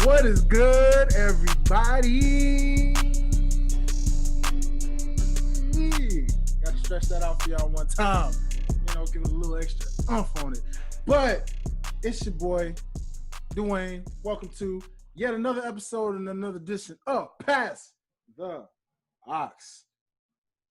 What is good, everybody? Got to stretch that out for y'all one time. Give it a little extra oomph on it. But it's your boy, Dwayne. Welcome to yet another episode and another edition of Pass the Ox.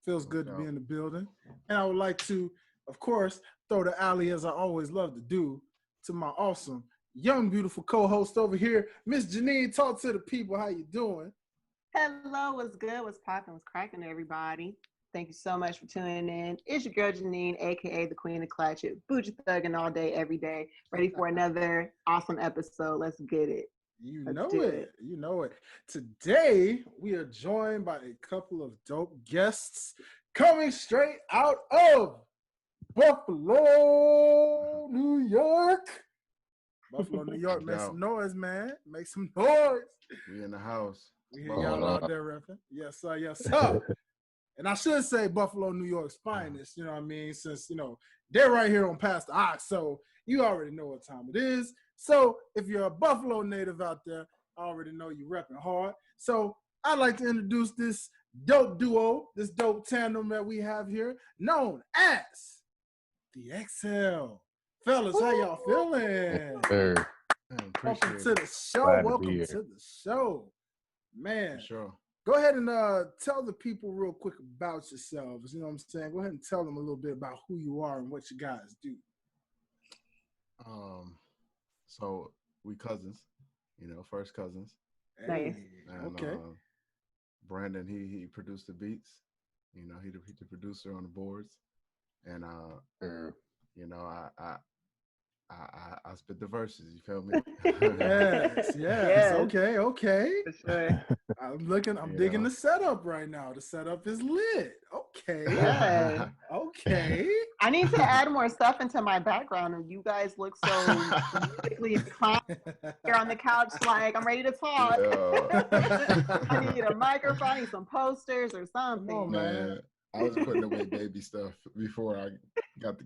Feels good to be in the building. And I would like to, of course, throw the alley, as I always love to do, to my awesome, young, beautiful co-host over here, Miss Janean. Talk to the people. How you doing? Hello, what's good? What's popping? What's cracking, everybody? Thank you so much for tuning in. It's your girl, Janean, a.k.a. the Queen of Clutch It. Bougie thugging all day, every day. Ready for another awesome episode. Let's get it. You know it. Today, we are joined by a couple of dope guests coming straight out of Buffalo, New York. Buffalo, New York. Make some noise, man. Make some noise. We in the house. We hear y'all out there repping. Yes, sir. Yes, sir. And I should say Buffalo, New York's finest, you know what I mean? Since, they're right here on Past the Ox, so you already know what time it is. So if you're a Buffalo native out there, I already know you repping hard. So I'd like to introduce this dope duo, this dope tandem that we have here, known as the XL. Fellas, how y'all feeling? Welcome to the show. Welcome to the show. Man. For sure. Go ahead and tell the people real quick about yourselves. You know what I'm saying? Go ahead and tell them a little bit about who you are and what you guys do. So we cousins, first cousins. Nice. And, okay. Brandon, he produced the beats. He's the producer on the boards. And I spit the verses. You feel me? yes. Okay. For sure. I'm digging the setup right now. The setup is lit. Okay. Yes. Okay. I need to add more stuff into my background, and you guys look so musically inclined here on the couch. Like, I'm ready to talk. Yeah. I need a microphone, I need some posters or something. Come on, man. I was putting away baby stuff before I got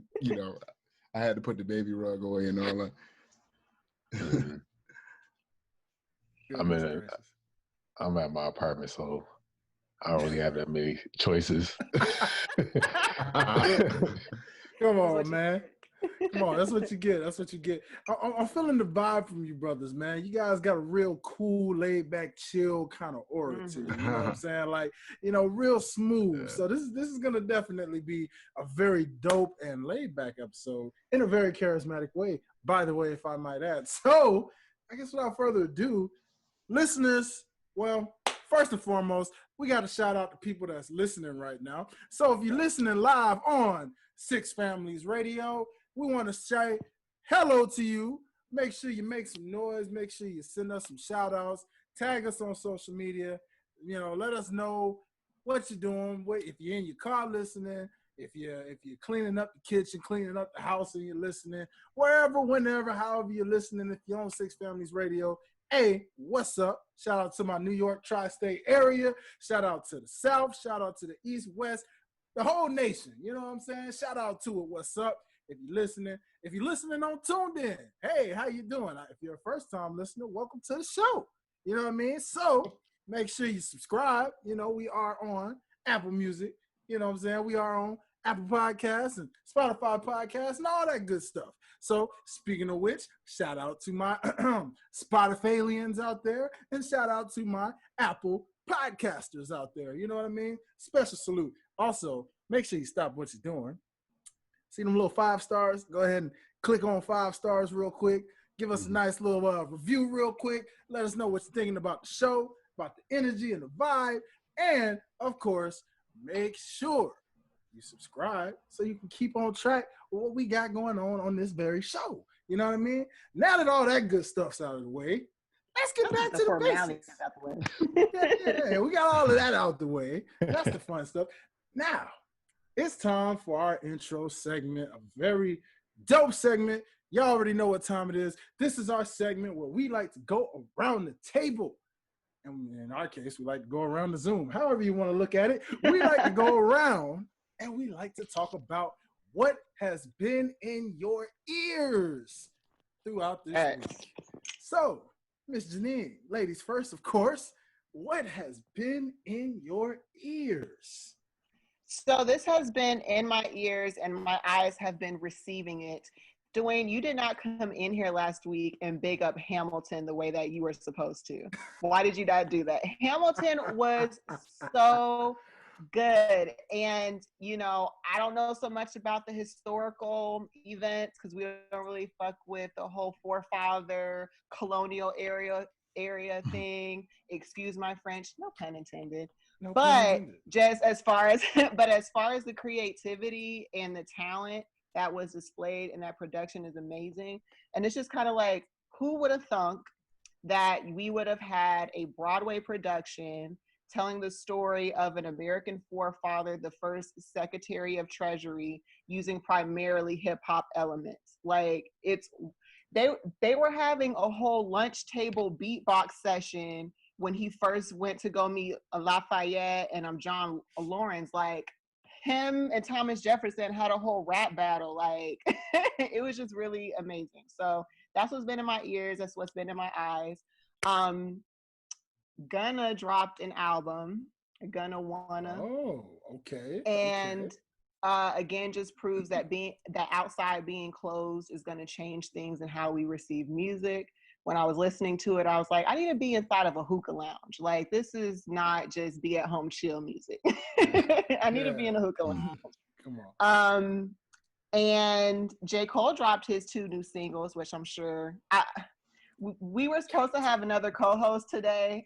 I had to put the baby rug away and all that. I'm at my apartment, so I don't really have that many choices. Come on, man. Come on, that's what you get. That's what you get. I'm feeling the vibe from you brothers, man. You guys got a real cool, laid back, chill kind of aura to you. You know what I'm saying? Like, real smooth. Yeah. So this is gonna definitely be a very dope and laid back episode in a very charismatic way, by the way, if I might add. So I guess without further ado, listeners, well, first and foremost, we got to shout out to people that's listening right now. So if you're listening live on Six Families Radio, we want to say hello to you. Make sure you make some noise. Make sure you send us some shout outs. Tag us on social media. Let us know what you're doing. If you're in your car listening, if you're cleaning up the kitchen, cleaning up the house and you're listening, wherever, whenever, however you're listening, if you're on Six Families Radio, hey, what's up? Shout out to my New York tri-state area. Shout out to the South. Shout out to the East, West, the whole nation. You know what I'm saying? Shout out to it. What's up? If you're listening on Tuned In, hey, how you doing? If you're a first-time listener, welcome to the show. You know what I mean? So make sure you subscribe. We are on Apple Music. You know what I'm saying? We are on Apple Podcasts and Spotify Podcasts and all that good stuff. So speaking of which, shout out to my Spotifalians out there and shout out to my Apple podcasters out there. You know what I mean? Special salute. Also, make sure you stop what you're doing. See them little 5 stars? Go ahead and click on 5 stars real quick. Give us a nice little review real quick. Let us know what you're thinking about the show, about the energy and the vibe. And, of course, make sure you subscribe so you can keep on track with what we got going on this very show. You know what I mean? Now that all that good stuff's out of the way, let's get back to the basics. Yeah, we got all of that out the way. That's the fun stuff. Now, it's time for our intro segment, a very dope segment. Y'all already know what time it is. This is our segment where we like to go around the table. And in our case, we like to go around the Zoom. However you want to look at it, we like to go around and we like to talk about what has been in your ears throughout this week. So Miss Janine, ladies first, of course. What has been in your ears? So this has been in my ears and my eyes have been receiving it. Dwayne, you did not come in here last week and big up Hamilton the way that you were supposed to. Why did you not do that? Hamilton was so good. And, I don't know so much about the historical events because we don't really fuck with the whole forefather colonial area thing. Excuse my French, no pun intended. No pun But intended. just as far as the creativity and the talent that was displayed in that production is amazing. And it's just kind of like, who would have thunk that we would have had a Broadway production telling the story of an American forefather, the first Secretary of Treasury, using primarily hip hop elements. Like they were having a whole lunch table beatbox session when he first went to go meet Lafayette and John Lawrence. Like him and Thomas Jefferson had a whole rap battle. Like it was just really amazing. So that's what's been in my ears. That's what's been in my eyes. Gunna dropped an album, Gunna Wanna. Oh, okay. And again, just proves that outside being closed is going to change things and how we receive music. When I was listening to it, I was like, I need to be inside of a hookah lounge. Like, this is not just be at home chill music. I need to be in a hookah lounge. Come on. And J. Cole dropped his 2 new singles, which I'm sure we were supposed to have another co-host today.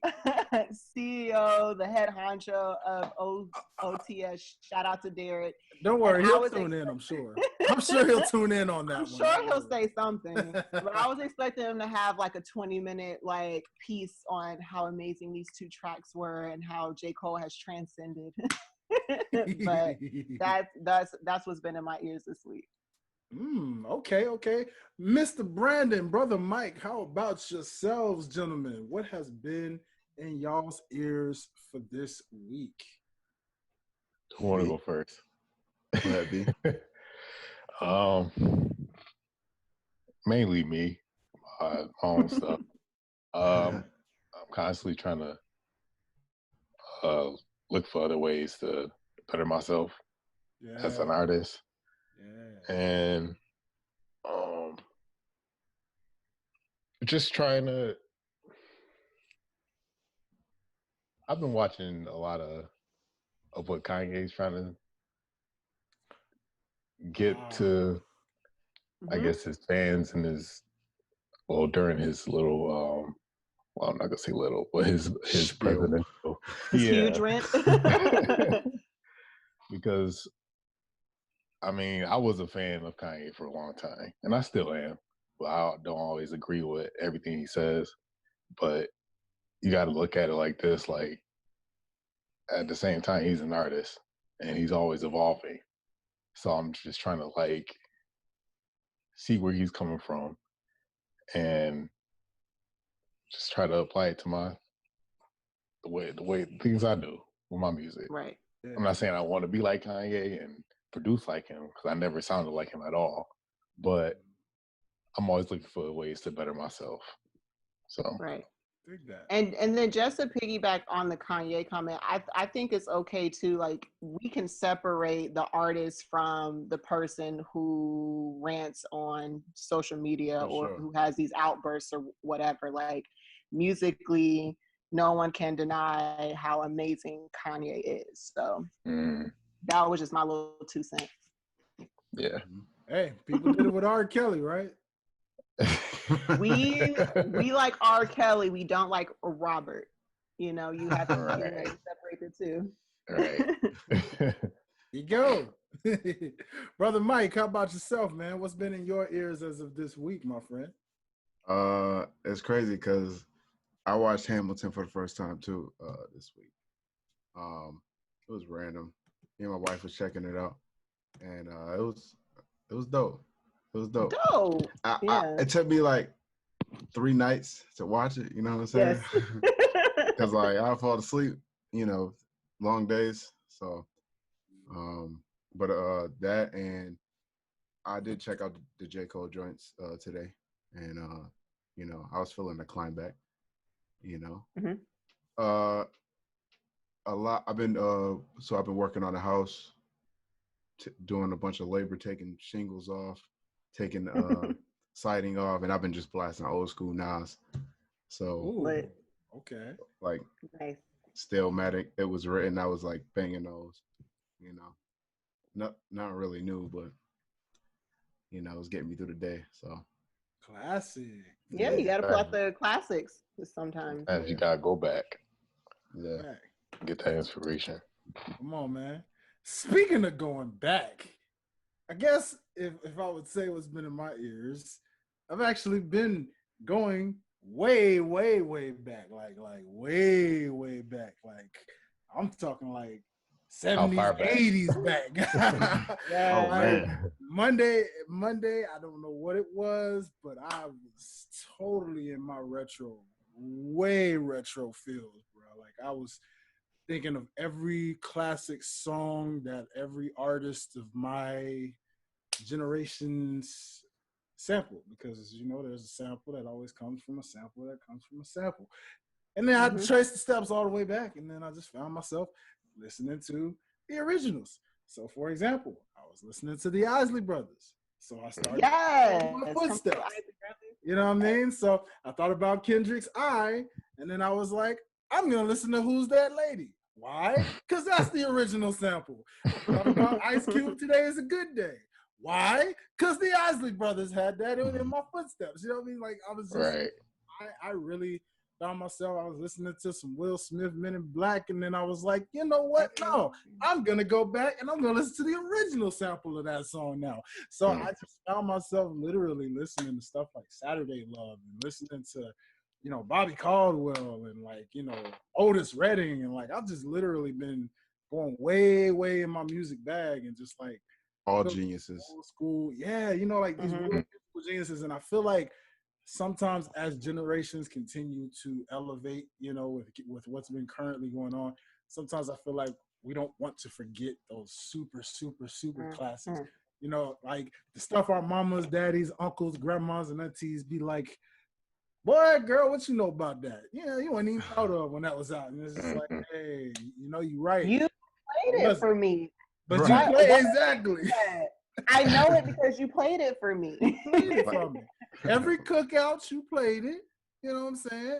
CEO, the head honcho of OTS. Shout out to Derek. Don't worry, he'll tune in, I'm sure. I'm sure he'll tune in on that I'm sure he'll say something. But I was expecting him to have like a 20-minute like piece on how amazing these 2 tracks were and how J. Cole has transcended. But that's what's been in my ears this week. Okay. Mr. Brandon, Brother Mike, how about yourselves, gentlemen? What has been in y'all's ears for this week? Who want to go first? Go ahead, B. Mainly me, my own stuff. I'm constantly trying to look for other ways to better myself as an artist. Yeah. And just trying to. I've been watching a lot of what Kanye's trying to get to, I guess, his fans and during his little, well, I'm not gonna say little, but his presidential, huge rant. Because, I mean, I was a fan of Kanye for a long time, and I still am, but I don't always agree with everything he says. But you got to look at it like this, like, at the same time, he's an artist, and he's always evolving. So I'm just trying to, like, see where he's coming from and just try to apply it to the way things I do with my music. Right. Yeah. I'm not saying I want to be like Kanye and produce like him, because I never sounded like him at all. But I'm always looking for ways to better myself. So right. Dig that. And then just to piggyback on the Kanye comment, I think it's okay to, like, we can separate the artist from the person who rants on social media or who has these outbursts or whatever. Like, musically, no one can deny how amazing Kanye is. So that was just my little 2 cents. Yeah. Hey, people did it with R. Kelly, right? We like R. Kelly. We don't like Robert. You have to separate the 2. Right. You go. Brother Mike, how about yourself, man? What's been in your ears as of this week, my friend? It's crazy because I watched Hamilton for the first time too this week. It was random. Me and my wife was checking it out, and it was dope. It was dope. Dope. It took me like 3 nights to watch it. You know what I'm saying? Because like I fall asleep. Long days. So, but that, and I did check out the J. Cole joints today, and I was feeling the climb back. you know. Mm-hmm. A lot. I've been working on the house, doing a bunch of labor, taking shingles off, taking siding off, and I've been just blasting old school Nas. So, Ooh, okay. like, Nice. Stillmatic, it was written. I was like banging those, you know, not really new, but you know, it was getting me through the day. So, Classic. Yeah, you got to pull out the classics sometimes. As you gotta go back, yeah. Back. get that inspiration. Come on, man. Speaking of going back, I guess if I would say what's been in my ears, I've actually been going way, way, way back. Like way, way back. Like I'm talking like How far 70s, back? 80s back. Yeah. Oh man. Monday, I don't know what it was, but I was totally in my way retro feels, bro. Like I was thinking of every classic song that every artist of my generation's sample, because as you know, there's a sample that always comes from a sample that comes from a sample. And then I had to trace the steps all the way back, and then I just found myself listening to the originals. So, for example, I was listening to the Isley Brothers. So I started my footsteps. You know what I mean? So I thought about Kendrick's I, and then I was like, I'm going to listen to Who's That Lady? Why? Because that's the original sample. I thought about Ice Cube, Today Is a Good Day. Why? Because the Isley Brothers had that in my footsteps. You know what I mean? Like, I was just, Right. I really found myself, I was listening to some Will Smith, Men in Black, and then I was like, you know what? No, I'm going to go back and I'm going to listen to the original sample of that song now. So I just found myself literally listening to stuff like Saturday Love and listening to, you know, Bobby Caldwell and like, you know, Otis Redding. And like, I've just literally been going way, way in my music bag and just like, all geniuses. Old school. Yeah, you know, like these real geniuses. And I feel like sometimes as generations continue to elevate, you know, with what's been currently going on, sometimes I feel like we don't want to forget those super, super, super classics. You know, like the stuff our mamas, daddies, uncles, grandmas, and aunties be like, boy, girl, what you know about that? Yeah, you weren't even thought of when that was out. And it's just like, hey, you know, you're right. You played it for me. But you play exactly. I know it because you played it for me. Every cookout you played it. You know what I'm saying?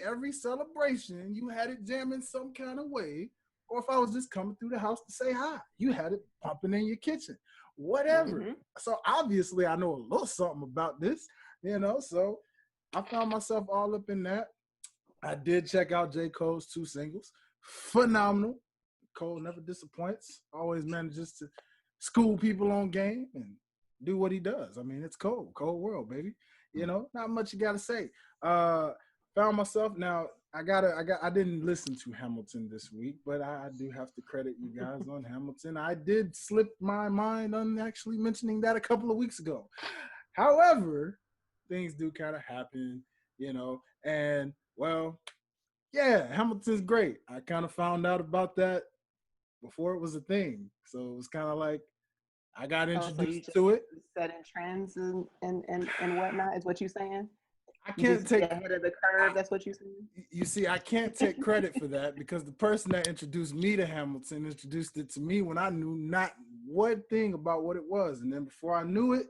Every celebration you had it jamming some kind of way. Or if I was just coming through the house to say hi, you had it pumping in your kitchen. Whatever. So obviously I know a little something about this, you know. So I found myself all up in that. I did check out J. Cole's 2 singles. Phenomenal. Cole never disappoints. Always manages to school people on game and do what he does. I mean, it's Cole. Cole world, baby. You know, not much you gotta say. Found myself now. I didn't listen to Hamilton this week, but I do have to credit you guys on Hamilton. I did slip my mind on actually mentioning that a couple of weeks ago. However, things do kind of happen, you know, and well, yeah, Hamilton's great. I kind of found out about that before it was a thing. So it was kind of like I got introduced to it. Setting trends and whatnot is what you're saying? I can't take ahead of the curve. That's what you're saying? You see, I can't take credit for that because the person that introduced me to Hamilton introduced it to me when I knew not one thing about what it was. And then before I knew it,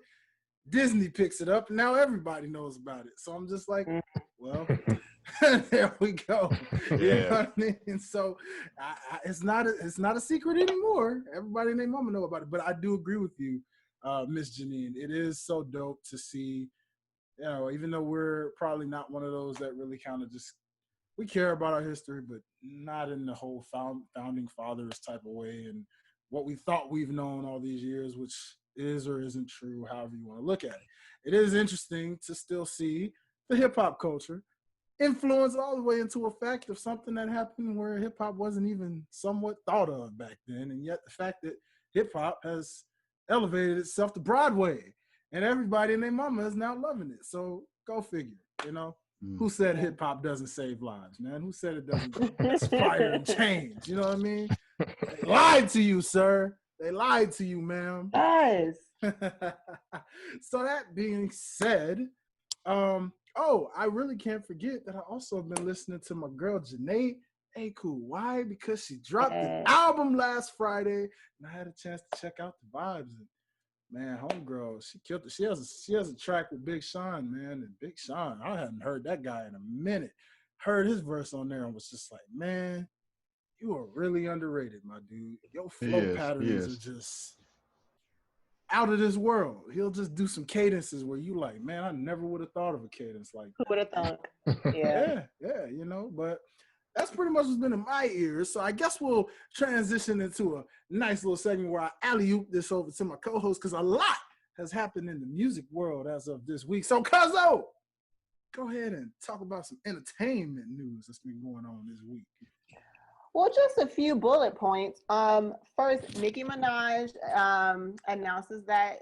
Disney picks it up and now everybody knows about it. So I'm just like, well, there we go. Yeah. You know what I mean? And so it's not a secret anymore. Everybody and their mama know about it. But I do agree with you, Miss Janine. It is so dope to see, you know, even though we're probably not one of those that really kind of just, we care about our history, but not in the whole founding fathers type of way and what we thought we've known all these years, which is or isn't true, however you want to look at it. It is interesting to still see the hip hop culture influence all the way into a fact of something that happened where hip hop wasn't even somewhat thought of back then. And yet the fact that hip hop has elevated itself to Broadway and everybody and their mama is now loving it. So go figure, you know. Who said hip hop doesn't save lives, man? Who said it doesn't inspire and change? You know what I mean? They lied to you, sir. They lied to you, ma'am. Yes. So that being said, Oh, I really can't forget that I also have been listening to my girl Janean. Hey, cool. Why? Because she dropped an album last Friday, and I had a chance to check out the vibes. And man, homegirl, she killed it. She has a track with Big Sean, man, and Big Sean. I hadn't heard that guy in a minute. Heard his verse on there and was just like, man, you are really underrated, my dude. Your flow patterns are just out of this world. He'll just do some cadences where you like, man, I never would have thought of a cadence like that. Who would have thought? Yeah, you know, but that's pretty much what's been in my ears. So I guess we'll transition into a nice little segment where I alley-oop this over to my co-host because a lot has happened in the music world as of this week. So, Cuzzo, go ahead and talk about some entertainment news that's been going on this week. Well, just a few bullet points. First, Nicki Minaj announces that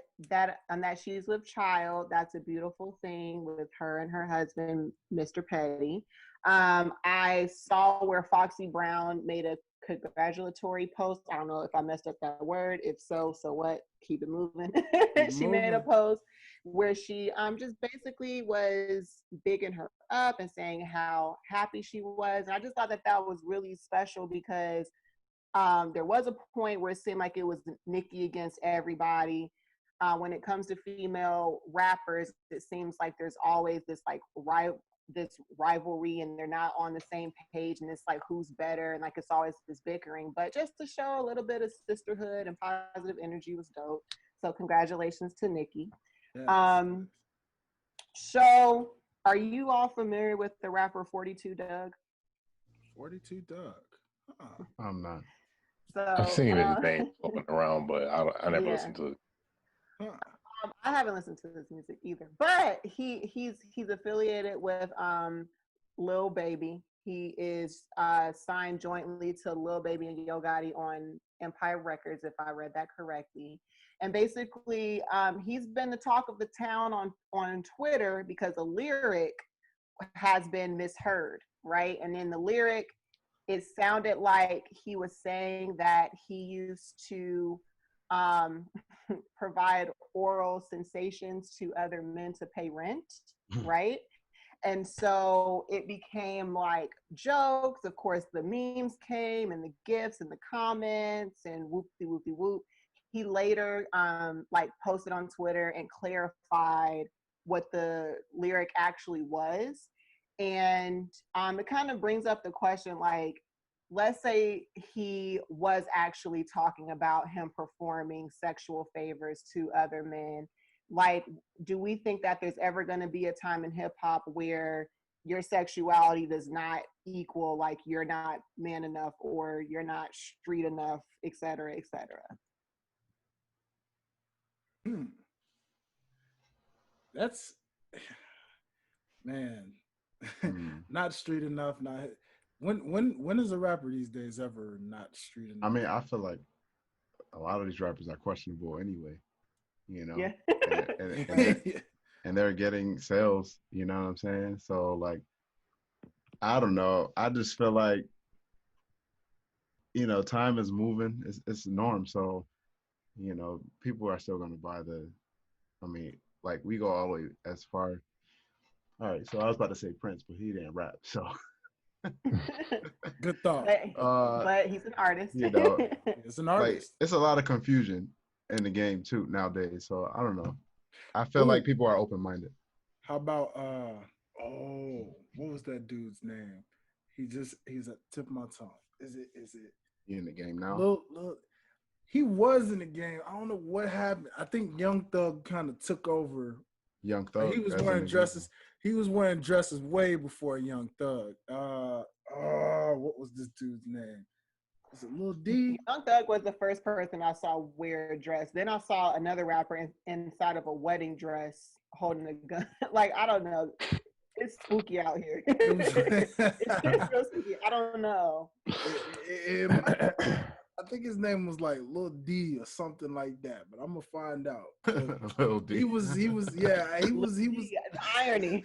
she's with child. That's a beautiful thing with her and her husband, Mr. Petty. I saw where Foxy Brown made a congratulatory post. I don't know if I messed up that word. If so, so what? Keep it moving. She made a post where she just basically was bigging her up and saying how happy she was. And I just thought that was really special because there was a point where it seemed like it was Nicki against everybody. When it comes to female rappers, it seems like there's always this like rivalry and they're not on the same page and it's like who's better and like it's always this bickering. But just to show a little bit of sisterhood and positive energy was dope. So congratulations to Nicki. Yes. So are you all familiar with the rapper 42 Dugg? 42 Dugg. Huh. I'm not. So I've seen his name floating around, but I never listened to it. Huh. I haven't listened to his music either, but he's affiliated with Lil Baby. He is signed jointly to Lil Baby and Yo Gotti on Empire Records, if I read that correctly. And basically, he's been the talk of the town on Twitter because a lyric has been misheard, right? And in the lyric, it sounded like he was saying that he used to provide oral sensations to other men to pay rent, right? And so it became like jokes. Of course, the memes came and the gifs and the comments and whoopty whoopty whoop. He later like posted on Twitter and clarified what the lyric actually was. And it kind of brings up the question, like, let's say he was actually talking about him performing sexual favors to other men. Like, do we think that there's ever going to be a time in hip hop where your sexuality does not equal, like, you're not man enough or you're not street enough, et cetera, et cetera? That's, man, not street enough. Not when is a rapper these days ever not street enough? I mean, I feel like a lot of these rappers are questionable anyway, you know. Yeah. and they're getting sales, you know what I'm saying? So like, I don't know. I just feel like, you know, time is moving. It's the norm. So, you know, people are still going to buy I mean, like we go all the way as far. All right. So I was about to say Prince, but he didn't rap. So good thought. But he's an artist. You know, it's an artist. Like, it's a lot of confusion in the game too nowadays. So I don't know. I feel like people are open-minded. How about what was that dude's name? He's at the tip of my tongue. Is it he in the game now? Look, he was in the game. I don't know what happened. I think Young Thug kind of took over. Young Thug. He was wearing dresses. He was wearing dresses way before Young Thug. What was this dude's name? Was it Lil D? Young Thug was the first person I saw wear a dress. Then I saw another rapper inside of a wedding dress holding a gun. Like, I don't know. It's spooky out here. It's real spooky. I don't know. I think his name was like Lil D or something like that, but I'm gonna find out. Lil D. He was irony.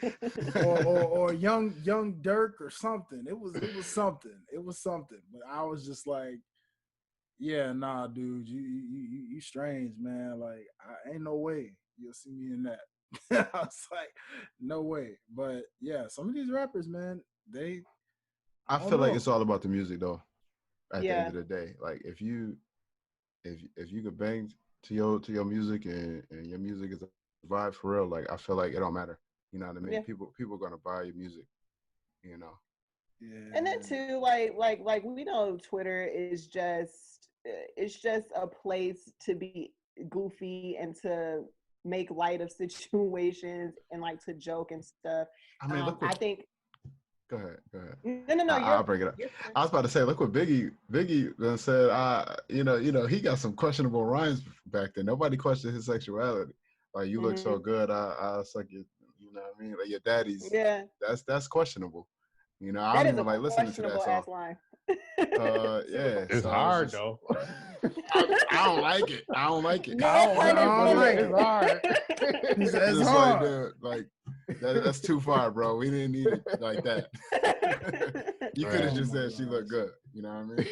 or young Dirk or something. It was something. But I was just like, yeah, nah, dude, you strange, man. Like, I ain't no way you'll see me in that. I was like, no way. But yeah, some of these rappers, man, I feel like it's all about the music though. At the end Yeah. of the day, like if you could bang to your music and your music is a vibe for real, like I feel like it don't matter. You know what I mean? Yeah. People are gonna buy your music. You know. Yeah. And then too, like we know Twitter is just a place to be goofy and to make light of situations and like to joke and stuff. I mean, look what. I think. Go ahead. No. I'll bring it up. I was about to say, look what Biggie then said. You know, he got some questionable rhymes back then. Nobody questioned his sexuality. Like, you look so good, I suck your, you know what I mean? Like your daddy's. Yeah. That's questionable. You know, I That don't is even like listening to that song. Line. Yeah, it's so hard it's just, though. I don't like it. I don't like it. No, I don't like it. It's hard. It's Just hard. like, dude, like that's too far, bro. We didn't need it like that. You could have just said she looked good. You know what I mean?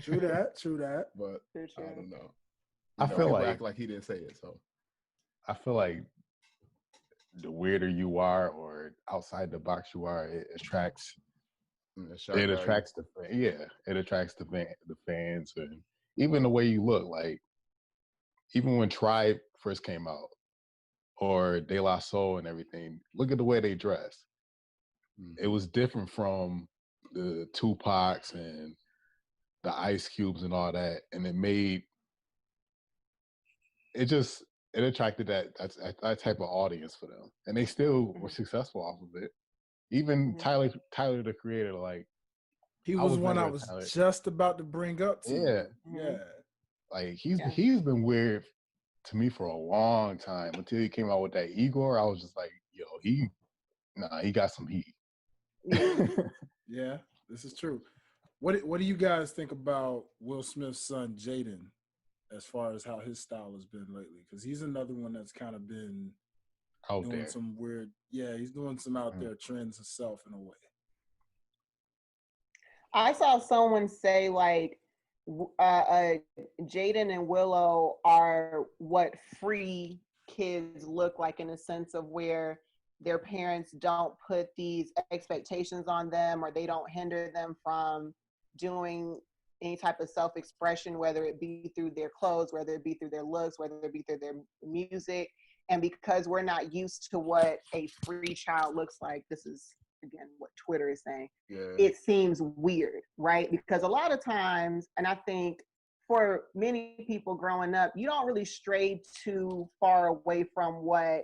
True that. But True. I don't know. I feel like act like he didn't say it. So I feel like the weirder you are or outside the box you are, it attracts it attracts the fans, and even the way you look. Like even when Tribe first came out or De La Soul and everything, look at the way they dress. It was different from the Tupacs and the Ice Cubes and all that, and it attracted that type of audience for them, and they still were successful off of it. Even Tyler the Creator, like he was one I was just about to bring up to you. Yeah. Like he's been weird to me for a long time until he came out with that Igor. I was just like, yo, he got some heat. Yeah, this is true. What do you guys think about Will Smith's son Jaden, as far as how his style has been lately? Because he's another one that's kind of been out doing there. some weird. Yeah, he's doing some out there trends himself in a way. I saw someone say like Jaden and Willow are what free kids look like, in a sense of where their parents don't put these expectations on them, or they don't hinder them from doing any type of self-expression, whether it be through their clothes, whether it be through their looks, whether it be through their music. And because we're not used to what a free child looks like, this is again what Twitter is saying, it seems weird, right? Because a lot of times, and I think for many people growing up, you don't really stray too far away from what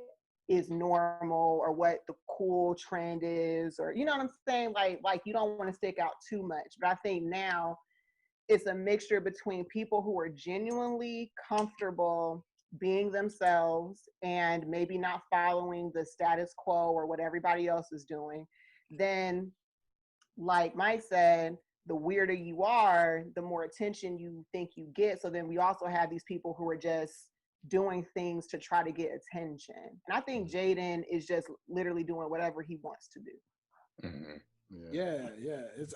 is normal or what the cool trend is, or you know what I'm saying? Like you don't want to stick out too much. But I think now it's a mixture between people who are genuinely comfortable being themselves and maybe not following the status quo or what everybody else is doing. Then, like Mike said, the weirder you are, the more attention you think you get. So then we also have these people who are just doing things to try to get attention. And I think Jaden is just literally doing whatever he wants to do. Yeah. It's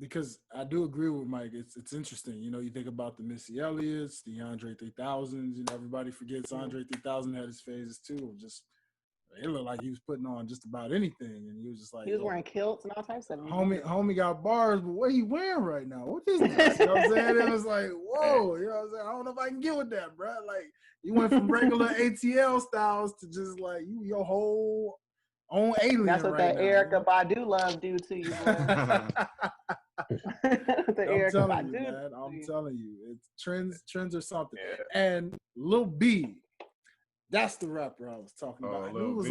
because I do agree with Mike. It's interesting. You know, you think about the Missy Elliott's, the Andre 3000s. You know, everybody forgets Andre 3000 had his phases too. Just it looked like he was putting on just about anything, and he was just like, he was wearing kilts and all types of. Homie got bars, but what he wearing right now? What is this? You know what I'm saying? It was like, whoa. You know what I'm saying? I don't know if I can get with that, bro. Like you went from regular ATL styles to just like your whole own alien. That's what right that now, Erica Badu love do to you, I'm telling you, it's trends or something. Yeah. And Lil B, that's the rapper I was talking about. I knew it was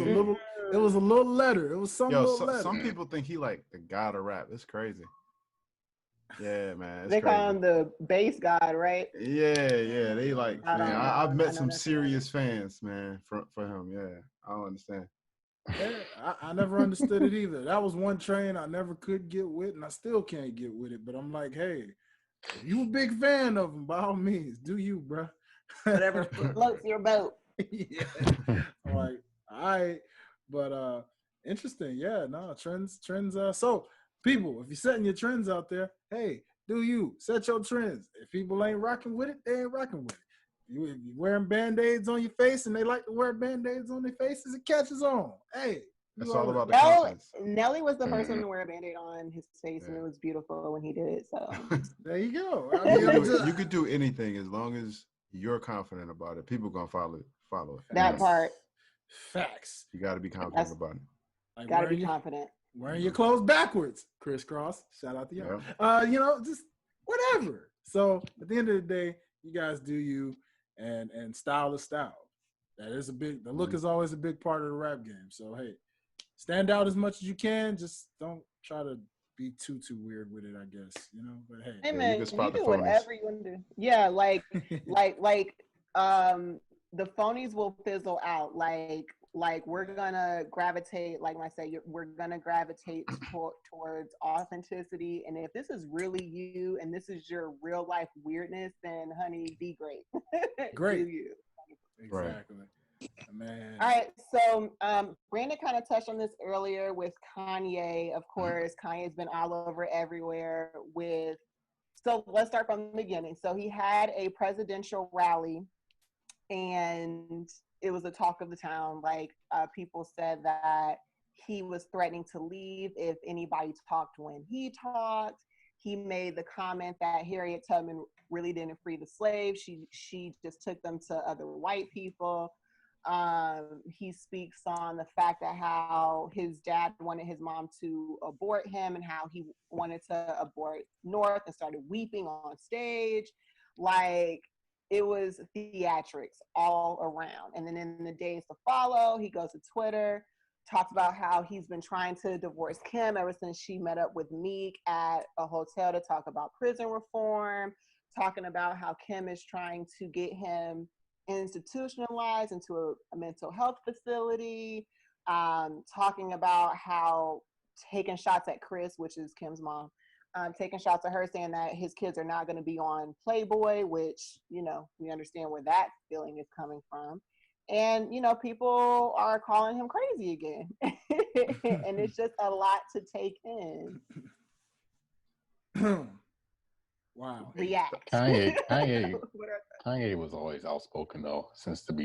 a little letter. It was some little letter. Some people think he like the god of rap. It's crazy. Yeah, man. They call him the bass god, right? Yeah. They like. I've met some serious fans, man, for him. Yeah, I don't understand. Yeah, I never understood it either. That was one train I never could get with, and I still can't get with it. But I'm like, hey, if you a big fan of him, by all means, do you, bro? Whatever floats your boat. Yeah. I'm like, all right. But interesting. Yeah, no, trends. So people, if you're setting your trends out there, hey, do you set your trends? If people ain't rocking with it, they ain't rocking with it. If you're wearing Band-Aids on your face and they like to wear Band-Aids on their faces, it catches on. Hey. It's all about the confidence. Nelly was the first one to wear a Band-Aid on his face, and it was beautiful when he did it. So there you go. I mean, you could do anything as long as you're confident about it. People gonna follow it. That part. Facts. You got to be confident about it. Like got to be confident. Wearing your clothes backwards, crisscross. Shout out to y'all. Just whatever. So at the end of the day, you guys do you, and style is style. That is the look is always a big part of the rap game. So hey, stand out as much as you can. Just don't try to be too weird with it, I guess. But hey, man, you do whatever you want to do. Yeah, like the phonies will fizzle out. Like we're gonna gravitate. Like when I say we're gonna gravitate towards authenticity. And if this is really you and this is your real life weirdness, then honey, be great. Great. Do you. Exactly. Man. All right, so Brandon kind of touched on this earlier with Kanye. Of course, Kanye's been all over everywhere with. So let's start from the beginning. So he had a presidential rally, and it was the talk of the town. Like people said that he was threatening to leave if anybody talked when he talked. He made the comment that Harriet Tubman really didn't free the slaves. She just took them to other white people. He speaks on the fact that how his dad wanted his mom to abort him and how he wanted to abort North and started weeping on stage. Like it was theatrics all around. And then in the days to follow, he goes to Twitter, talks about how he's been trying to divorce Kim ever since she met up with Meek at a hotel to talk about prison reform, talking about how Kim is trying to get him institutionalized into a mental health facility, talking about how taking shots at Chris, which is Kim's mom, taking shots at her, saying that his kids are not going to be on Playboy, which, we understand where that feeling is coming from. And, people are calling him crazy again. And it's just a lot to take in. Wow. React. Kanye was always outspoken though since the beginning.